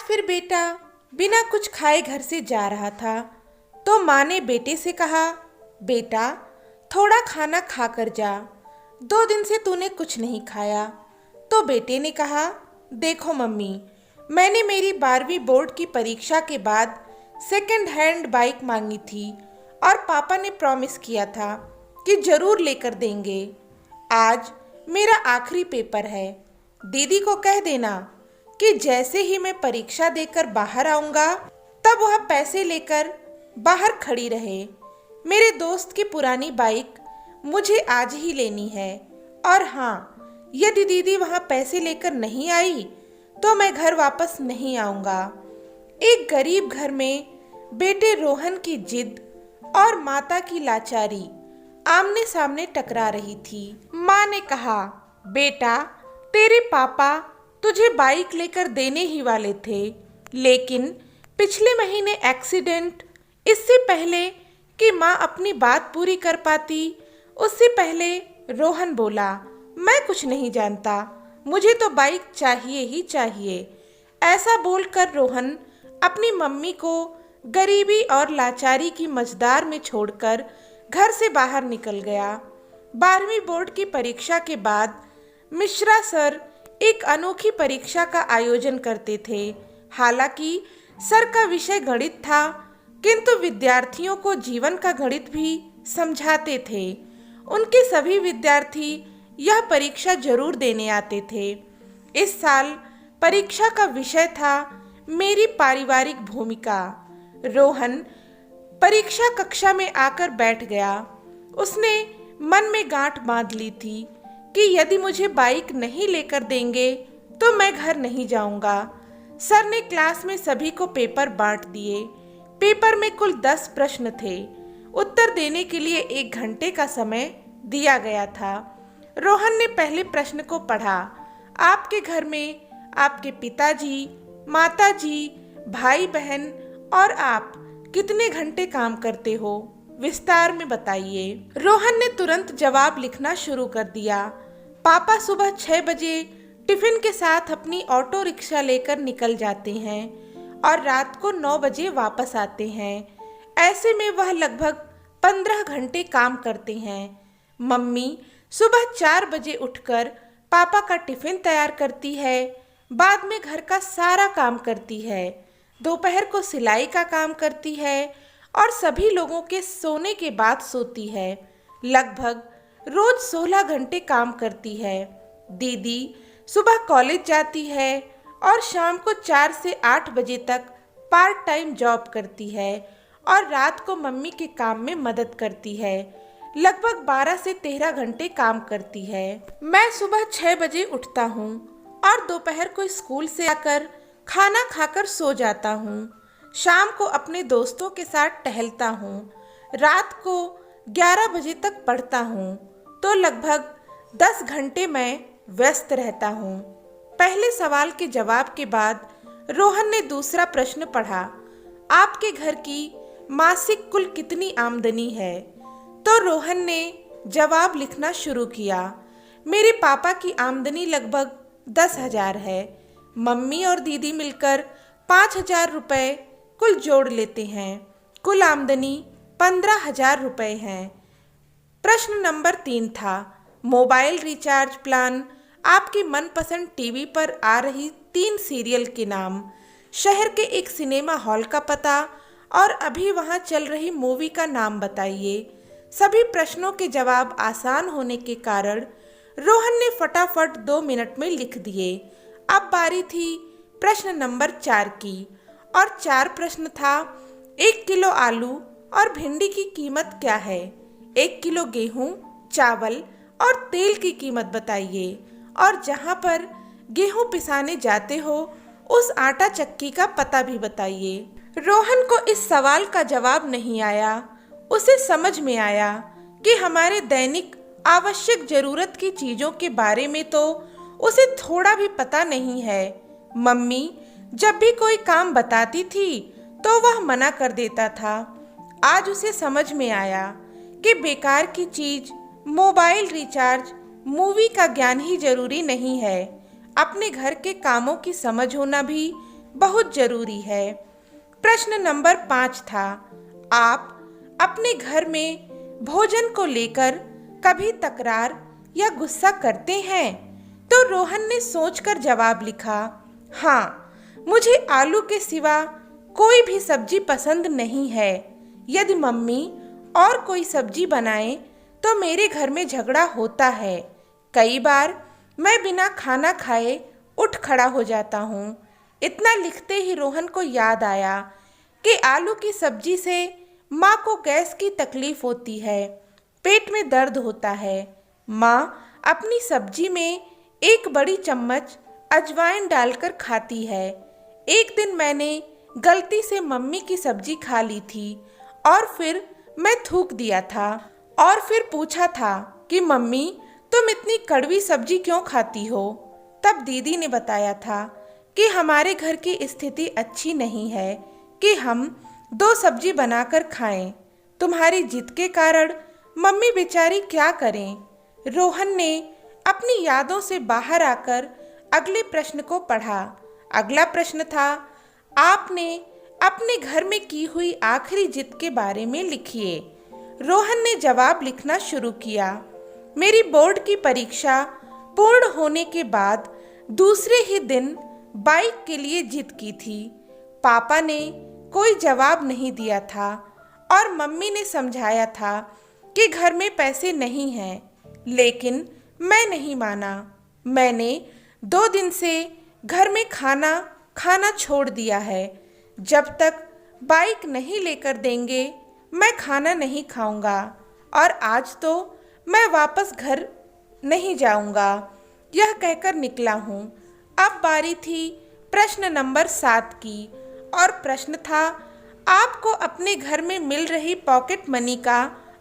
फिर बेटा बिना कुछ खाए घर से जा रहा था तो माँ ने बेटे से कहा, बेटा थोड़ा खाना खा कर जा, 2 दिन से तूने कुछ नहीं खाया। तो बेटे ने कहा, देखो मम्मी, मैंने मेरी 12वीं बोर्ड की परीक्षा के बाद सेकंड हैंड बाइक मांगी थी और पापा ने प्रॉमिस किया था कि ज़रूर लेकर देंगे। आज मेरा आखिरी पेपर है। दीदी को कह देना कि जैसे ही मैं परीक्षा देकर बाहर आऊँगा तब वह पैसे लेकर बाहर खड़ी रहे। मेरे दोस्त की पुरानी बाइक मुझे आज ही लेनी है। और हाँ, यदि दीदी वहाँ पैसे लेकर नहीं आई तो मैं घर वापस नहीं आऊँगा। एक गरीब घर में बेटे रोहन की जिद और माता की लाचारी आमने सामने टकरा रही थी। माँ ने कहा, बेटा तेरे पापा तुझे बाइक लेकर देने ही वाले थे, लेकिन पिछले महीने एक्सीडेंट, इससे पहले कि माँ अपनी बात पूरी कर पाती उससे पहले रोहन बोला, मैं कुछ नहीं जानता, मुझे तो बाइक चाहिए ही चाहिए। ऐसा बोलकर रोहन अपनी मम्मी को गरीबी और लाचारी की मझधार में छोड़कर घर से बाहर निकल गया। 12वीं बोर्ड की परीक्षा के बाद मिश्रा सर एक अनोखी परीक्षा का आयोजन करते थे। हालांकि सर का विषय गणित था, किंतु विद्यार्थियों को जीवन का गणित भी समझाते थे। उनके सभी विद्यार्थी यह परीक्षा जरूर देने आते थे। इस साल परीक्षा का विषय था मेरी पारिवारिक भूमिका। रोहन परीक्षा कक्षा में आकर बैठ गया। उसने मन में गांठ बांध ली थी कि यदि मुझे बाइक नहीं लेकर देंगे तो मैं घर नहीं जाऊंगा। सर ने क्लास में सभी को पेपर बांट दिए। पेपर में कुल 10 प्रश्न थे। उत्तर देने के लिए 1 घंटे का समय दिया गया था। रोहन ने पहले प्रश्न को पढ़ा। आपके घर में आपके पिताजी, माताजी, भाई बहन और आप कितने घंटे काम करते हो, विस्तार में बताइए। रोहन ने तुरंत जवाब लिखना शुरू कर दिया। पापा सुबह 6 बजे टिफिन के साथ अपनी ऑटो रिक्शा लेकर निकल जाते हैं और रात को 9 बजे वापस आते हैं। ऐसे में वह लगभग 15 घंटे काम करते हैं। मम्मी सुबह 4 बजे उठकर पापा का टिफिन तैयार करती है, बाद में घर का सारा काम करती है, दोपहर को सिलाई का काम करती है और सभी लोगों के सोने के बाद सोती है। लगभग रोज 16 घंटे काम करती है। दीदी सुबह कॉलेज जाती है और शाम को 4 से 8 बजे तक पार्ट टाइम जॉब करती है और रात को मम्मी के काम में मदद करती है। लगभग 12 से 13 घंटे काम करती है। मैं सुबह 6 बजे उठता हूँ और दोपहर को स्कूल से आकर खाना खाकर सो जाता हूँ। शाम को अपने दोस्तों के साथ टहलता हूँ। रात को 11 बजे तक पढ़ता हूँ, तो लगभग 10 घंटे मैं व्यस्त रहता हूँ। पहले सवाल के जवाब के बाद रोहन ने दूसरा प्रश्न पढ़ा। आपके घर की मासिक कुल कितनी आमदनी है? तो रोहन ने जवाब लिखना शुरू किया। मेरे पापा की आमदनी लगभग 10,000 है। मम्मी और दीदी मिलकर 5,000 रुपये कुल जोड़ लेते हैं। कुल आमदनी 15,000 रुपये है। प्रश्न नंबर 3 था, मोबाइल रिचार्ज प्लान, आपकी मनपसंद टीवी पर आ रही 3 सीरियल के नाम, शहर के एक सिनेमा हॉल का पता और अभी वहां चल रही मूवी का नाम बताइए। सभी प्रश्नों के जवाब आसान होने के कारण रोहन ने फटाफट 2 मिनट में लिख दिए। अब बारी थी प्रश्न नंबर 4 की और 4 प्रश्न था, 1 किलो आलू और भिंडी की कीमत क्या है? 1 किलो गेहूं, चावल और तेल की कीमत बताइए और जहां पर गेहूं पिसाने जाते हो उस आटा चक्की का पता भी बताइए। रोहन को इस सवाल का जवाब नहीं आया। उसे समझ में आया कि हमारे दैनिक आवश्यक जरूरत की चीज़ों के बारे में तो उसे थोड़ा भी पता नहीं है। मम्मी जब भी कोई काम बताती थी तो वह मना कर देता था। आज उसे समझ में आया कि बेकार की चीज़, मोबाइल रिचार्ज, मूवी का ज्ञान ही जरूरी नहीं है। अपने घर के कामों की समझ होना भी बहुत जरूरी है। प्रश्न नंबर 5 था, आप अपने घर में भोजन को लेकर कभी तकरार या गुस्सा करते हैं? तो रोहन ने सोचकर जवाब लिखा, हाँ, मुझे आलू के सिवा कोई भी सब्जी पसंद नहीं है। यदि मम्मी और कोई सब्जी बनाए तो मेरे घर में झगड़ा होता है। कई बार मैं बिना खाना खाए उठ खड़ा हो जाता हूँ। इतना लिखते ही रोहन को याद आया कि आलू की सब्जी से माँ को गैस की तकलीफ होती है, पेट में दर्द होता है। माँ अपनी सब्जी में एक बड़ी चम्मच अजवाइन डालकर खाती है। एक दिन मैंने गलती से मम्मी की सब्जी खा ली थी और फिर मैं थूक दिया था और फिर पूछा था कि मम्मी, तुम इतनी कड़वी सब्जी क्यों खाती हो? तब दीदी ने बताया था कि हमारे घर की स्थिति अच्छी नहीं है कि हम 2 सब्जी बनाकर खाएं। तुम्हारी जिद के कारण मम्मी बेचारी क्या करें? रोहन ने अपनी यादों से बाहर आकर अगले प्रश्न को पढ़ा। अगला प्रश्न था, आपने अपने घर में की हुई आखिरी जिद के बारे में लिखिए। रोहन ने जवाब लिखना शुरू किया। मेरी बोर्ड की परीक्षा पूर्ण होने के बाद दूसरे ही दिन बाइक के लिए जिद की थी। पापा ने कोई जवाब नहीं दिया था और मम्मी ने समझाया था कि घर में पैसे नहीं हैं, लेकिन मैं नहीं माना। मैंने 2 दिन से घर में खाना खाना छोड़ दिया है। जब तक बाइक नहीं लेकर देंगे मैं खाना नहीं खाऊंगा और आज तो मैं वापस घर नहीं जाऊंगा। यह कहकर निकला हूँ। अब बारी थी प्रश्न नंबर 7 की और प्रश्न था, आपको अपने घर में मिल रही पॉकेट मनी का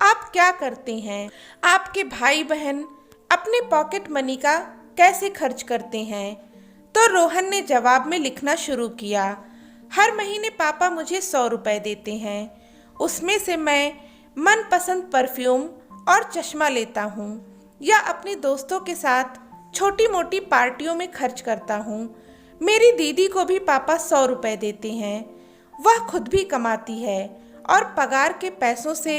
आप क्या करते हैं? आपके भाई बहन अपने पॉकेट मनी का कैसे खर्च करते हैं? तो रोहन ने जवाब में लिखना शुरू किया। हर महीने पापा मुझे 100 रुपए देते हैं। उसमें से मैं मनपसंद परफ्यूम और चश्मा लेता हूँ या अपने दोस्तों के साथ छोटी मोटी पार्टियों में खर्च करता हूँ। मेरी दीदी को भी पापा 100 रुपए देते हैं। वह खुद भी कमाती है और पगार के पैसों से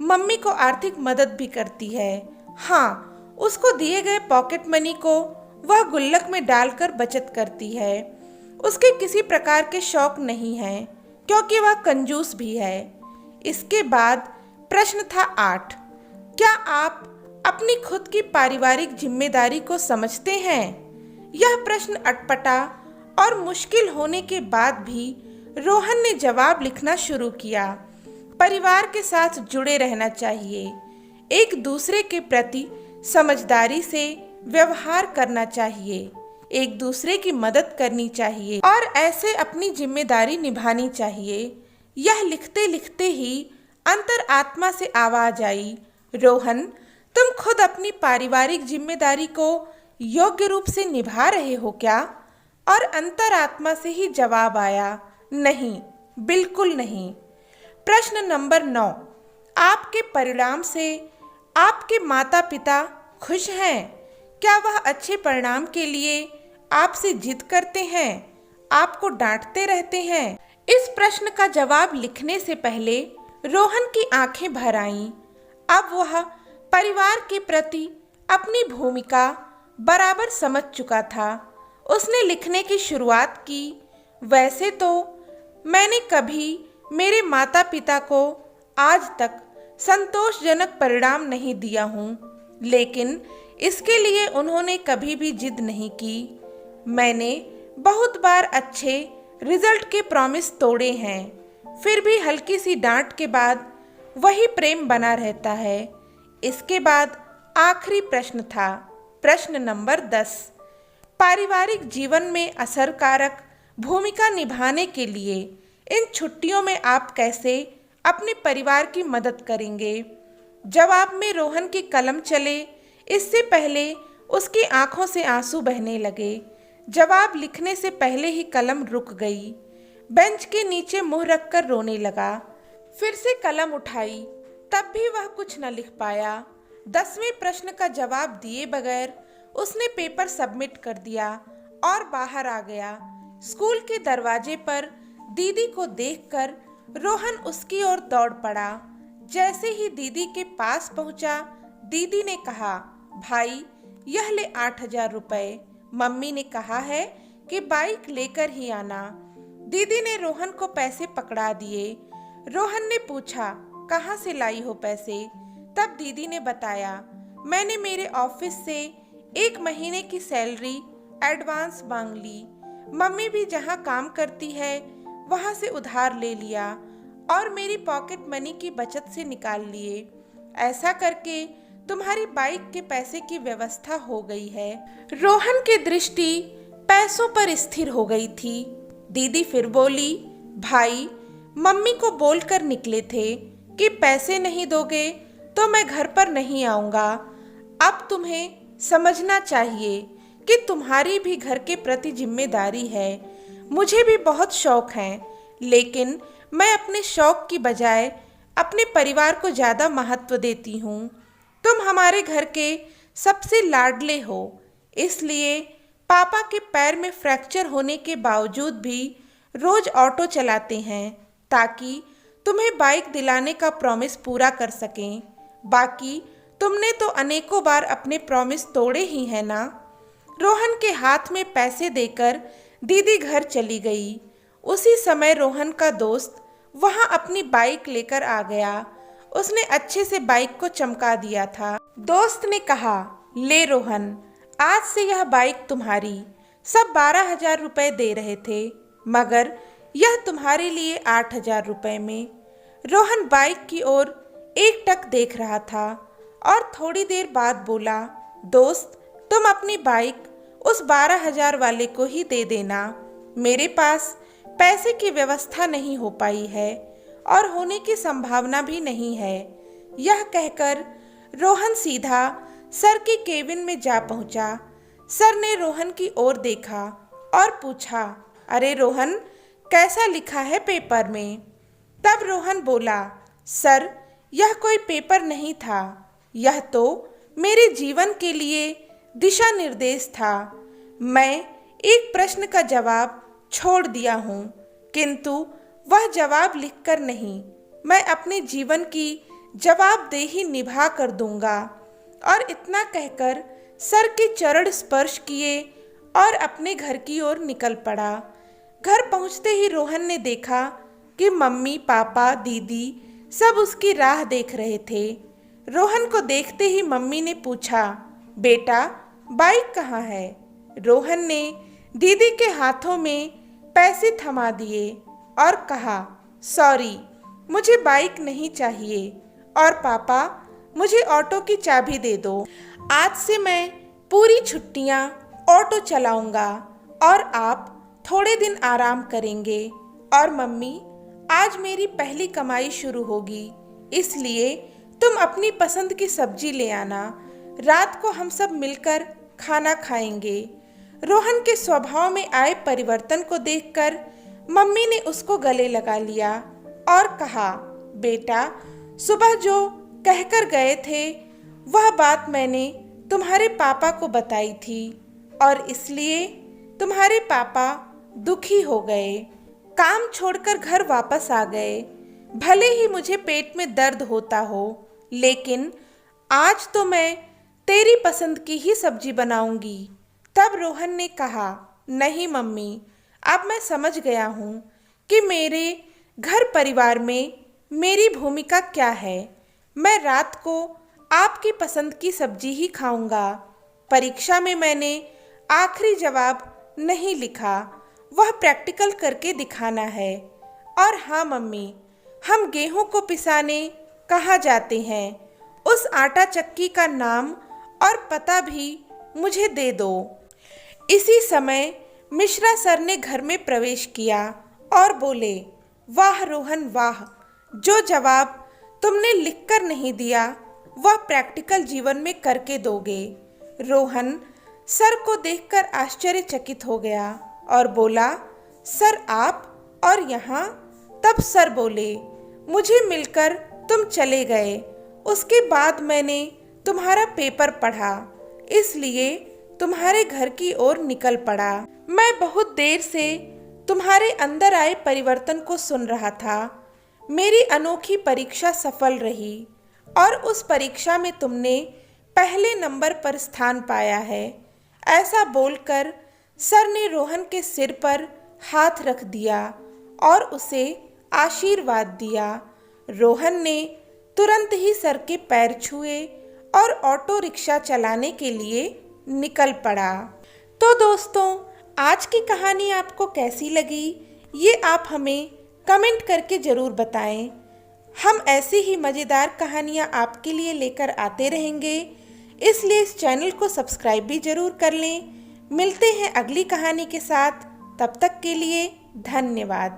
मम्मी को आर्थिक मदद भी करती है। हाँ, उसको दिए गए पॉकेट मनी को वह गुल्लक में डालकर बचत करती है। उसके किसी प्रकार के शौक नहीं हैं क्योंकि वह कंजूस भी है। इसके बाद प्रश्न था 8, क्या आप अपनी खुद की पारिवारिक जिम्मेदारी को समझते हैं? यह प्रश्न अटपटा और मुश्किल होने के बाद भी रोहन ने जवाब लिखना शुरू किया। परिवार के साथ जुड़े रहना चाहिए, एक दूसरे के प्रति समझदारी से व्यवहार करना चाहिए, एक दूसरे की मदद करनी चाहिए और ऐसे अपनी जिम्मेदारी निभानी चाहिए। यह लिखते लिखते ही अंतरात्मा से आवाज आई, रोहन, तुम खुद अपनी पारिवारिक जिम्मेदारी को योग्य रूप से निभा रहे हो क्या? और अंतरात्मा से ही जवाब आया, नहीं, बिल्कुल नहीं। प्रश्न नंबर 9, आपके परिणाम से आपके माता पिता खुश हैं? क्या वह अच्छे परिणाम के लिए आपसे जिद करते हैं, आपको डांटते रहते हैं? इस प्रश्न का जवाब लिखने से पहले रोहन की आंखें भर आईं। अब वह परिवार के प्रति अपनी भूमिका बराबर समझ चुका था। उसने लिखने की शुरुआत की, वैसे तो मैंने कभी मेरे माता पिता को आज तक संतोषजनक परिणाम नहीं दिया हूँ, लेकिन इसके लिए उन्होंने कभी भी जिद नहीं की। मैंने बहुत बार अच्छे रिजल्ट के प्रॉमिस तोड़े हैं, फिर भी हल्की सी डांट के बाद वही प्रेम बना रहता है। इसके बाद आखिरी प्रश्न था, प्रश्न नंबर 10, पारिवारिक जीवन में असरकारक भूमिका निभाने के लिए इन छुट्टियों में आप कैसे अपने परिवार की मदद करेंगे? जवाब में रोहन की कलम चले इससे पहले उसकी आंखों से आंसू बहने लगे। जवाब लिखने से पहले ही कलम रुक गई। बेंच के नीचे मुंह रखकर रोने लगा। फिर से कलम उठाई, तब भी वह कुछ न लिख पाया। 10वें प्रश्न का जवाब दिए बगैर उसने पेपर सबमिट कर दिया और बाहर आ गया। स्कूल के दरवाजे पर दीदी को देखकर रोहन उसकी ओर दौड़ पड़ा। जैसे ही दीदी के पास पहुंचा, दीदी ने कहा, भाई यह ले 8,000 रुपए। मम्मी ने कहा है कि बाइक लेकर ही आना। दीदी ने रोहन को पैसे पकड़ा दिए। रोहन ने पूछा, कहाँ से लाई हो पैसे? तब दीदी ने बताया, मैंने मेरे ऑफिस से 1 महीने की सैलरी एडवांस मांग ली। मम्मी भी जहाँ काम करती है वहाँ से उधार ले लिया और मेरी पॉकेट मनी की बचत से निकाल लिए। ऐसा करके तुम्हारी बाइक के पैसे की व्यवस्था हो गई है। रोहन की दृष्टि पैसों पर स्थिर हो गई थी। दीदी फिर बोली, भाई मम्मी को बोलकर निकले थे कि पैसे नहीं दोगे तो मैं घर पर नहीं आऊँगा। अब तुम्हें समझना चाहिए कि तुम्हारी भी घर के प्रति जिम्मेदारी है। मुझे भी बहुत शौक हैं, लेकिन मैं अपने शौक की बजाय अपने परिवार को ज़्यादा महत्व देती हूँ। तुम हमारे घर के सबसे लाडले हो, इसलिए पापा के पैर में फ्रैक्चर होने के बावजूद भी रोज ऑटो चलाते हैं ताकि तुम्हें बाइक दिलाने का प्रॉमिस पूरा कर सकें। बाकी तुमने तो अनेकों बार अपने प्रॉमिस तोड़े ही हैं ना। रोहन के हाथ में पैसे देकर दीदी घर चली गई। उसी समय रोहन का दोस्त वहां अपनी बाइक लेकर आ गया। उसने अच्छे से बाइक को चमका दिया था। दोस्त ने कहा, ले रोहन, आज से यह बाइक तुम्हारी। सब 12,000 रुपए दे रहे थे, मगर यह तुम्हारे लिए 8,000 रुपए में। रोहन बाइक की ओर एकटक देख रहा था और थोड़ी देर बाद बोला, दोस्त तुम अपनी बाइक उस 12,000 वाले को ही दे देना। मेरे पास पैसे की व्यवस्था नहीं हो पाई है और होने की संभावना भी नहीं है। यह कहकर रोहन सीधा सर के केबिन में जा पहुंचा। सर ने रोहन की ओर देखा और पूछा, अरे रोहन, कैसा लिखा है पेपर में? तब रोहन बोला, सर यह कोई पेपर नहीं था, यह तो मेरे जीवन के लिए दिशा निर्देश था। मैं एक प्रश्न का जवाब छोड़ दिया हूँ, किंतु वह जवाब लिखकर नहीं, मैं अपने जीवन की जवाबदेही निभा कर दूंगा। और इतना कहकर सर के चरण स्पर्श किए और अपने घर की ओर निकल पड़ा। घर पहुँचते ही रोहन ने देखा कि मम्मी, पापा, दीदी सब उसकी राह देख रहे थे। रोहन को देखते ही मम्मी ने पूछा, बेटा बाइक कहाँ है? रोहन ने दीदी के हाथों में पैसे थमा दिए और कहा, सॉरी, मुझे बाइक नहीं चाहिए, और पापा मुझे ऑटो की चाबी दे दो। आज से मैं पूरी छुट्टियां ऑटो चलाऊंगा और आप थोड़े दिन आराम करेंगे। और मम्मी, आज मेरी पहली कमाई शुरू होगी, इसलिए तुम अपनी पसंद की सब्जी ले आना। रात को हम सब मिलकर खाना खाएंगे। रोहन के स्वभाव में आए परिवर्तन को देखकर मम्मी ने उसको गले लगा लिया और कहा, बेटा सुबह जो कहकर गए थे वह बात मैंने तुम्हारे पापा को बताई थी और इसलिए तुम्हारे पापा दुखी हो गए, काम छोड़कर घर वापस आ गए। भले ही मुझे पेट में दर्द होता हो, लेकिन आज तो मैं तेरी पसंद की ही सब्जी बनाऊंगी। तब रोहन ने कहा, नहीं मम्मी, अब मैं समझ गया हूँ कि मेरे घर परिवार में मेरी भूमिका क्या है। मैं रात को आपकी पसंद की सब्जी ही खाऊंगा। परीक्षा में मैंने आखिरी जवाब नहीं लिखा, वह प्रैक्टिकल करके दिखाना है। और हाँ मम्मी, हम गेहूं को पिसाने कहाँ जाते हैं, उस आटा चक्की का नाम और पता भी मुझे दे दो। इसी समय मिश्रा सर ने घर में प्रवेश किया और बोले, वाह रोहन वाह, जो जवाब तुमने लिखकर नहीं दिया वह प्रैक्टिकल जीवन में करके दोगे। रोहन सर को देखकर आश्चर्यचकित हो गया और बोला, सर आप और यहाँ? तब सर बोले, मुझे मिलकर तुम चले गए, उसके बाद मैंने तुम्हारा पेपर पढ़ा, इसलिए तुम्हारे घर की ओर निकल पड़ा। मैं बहुत देर से तुम्हारे अंदर आए परिवर्तन को सुन रहा था। मेरी अनोखी परीक्षा सफल रही और उस परीक्षा में तुमने पहले नंबर पर स्थान पाया है। ऐसा बोलकर सर ने रोहन के सिर पर हाथ रख दिया और उसे आशीर्वाद दिया। रोहन ने तुरंत ही सर के पैर छुए और ऑटो रिक्शा चलाने के लिए निकल पड़ा। तो दोस्तों, आज की कहानी आपको कैसी लगी, ये आप हमें कमेंट करके ज़रूर बताएं। हम ऐसी ही मज़ेदार कहानियाँ आपके लिए लेकर आते रहेंगे, इसलिए इस चैनल को सब्सक्राइब भी ज़रूर कर लें। मिलते हैं अगली कहानी के साथ, तब तक के लिए धन्यवाद।